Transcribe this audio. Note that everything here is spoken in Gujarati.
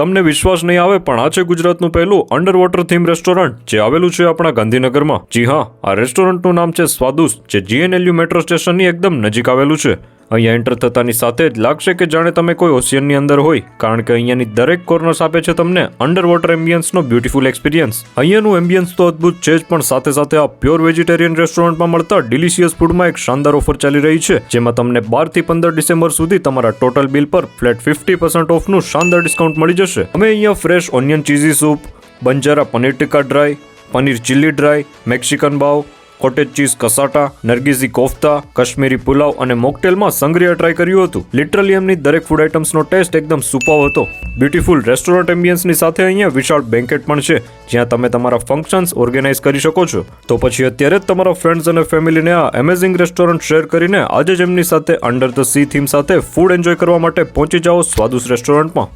તમને વિશ્વાસ નહીં આવે પણ આ છે ગુજરાતનું પહેલું અંડર વોટર થીમ રેસ્ટોરન્ટ જે આવેલું છે આપણા ગાંધીનગરમાં. જી હા, આ રેસ્ટોરન્ટનું નામ છે સ્વાદુસ, જે GNLU મેટ્રો સ્ટેશનની એકદમ નજીક આવેલું છે. અહીંયા એન્ટર થતાની સાથે જ લાગશે કે જાણે તમે કોઈ ઓશિયનની અંદર હોય, કારણ કે અહીંયાની દરેક કોર્નર્સ આપે છે તમને અંડર વોટર એમ્બિયન્સનો બ્યુટીફુલ એક્સપિરિયન્સ. અહીંયાનું એમ્બિયન્સ તો અદ્ભુત છે જ, પણ સાથે સાથે આ પ્યોર વેજીટેરિયન રેસ્ટોરન્ટમાં મળતા ડિલિશિયસ ફૂડમાં એક શાનદાર ઓફર ચાલી રહી છે, જેમાં તમને 12 થી 15 ડિસેમ્બર સુધી તમારા ટોટલ બિલ પર ફ્લેટ 50% ઓફનું શાનદાર ડિસ્કાઉન્ટ મળી જશે. અમે અહીંયા fresh onion cheesy soup, Banjara paneer tikka dry, paneer chilli dry, Mexican બાવ, cottage cheese cassata, Nargisi kofta, Kashmiri pulao અને મોકટેલમાં સંગ્રિયા ટ્રાય કર્યું હતું. લિટરલી એમની દરેક ફૂડ આઇટમ્સનો ટેસ્ટ એકદમ સુપર હતો. બ્યુટીફુલ રેસ્ટોરન્ટ એમ્બિયન્સની સાથે અહીંયા વિશાળ બેન્કેટ પણ છે, જ્યાં તમે તમારા ફંક્શન્સ ઓર્ગેનાઇઝ કરી શકો છો. તો પછી અત્યારે જ તમારા ફ્રેન્ડ્સ અને ફેમિલીને આ એમેઝિંગ રેસ્ટોરન્ટ શેર કરીને આજે જ એમની સાથે અંડર ધ સી થીમ સાથે ફૂડ એન્જોય કરવા માટે પહોંચી જાઓ સ્વાદુસ રેસ્ટોરન્ટમાં.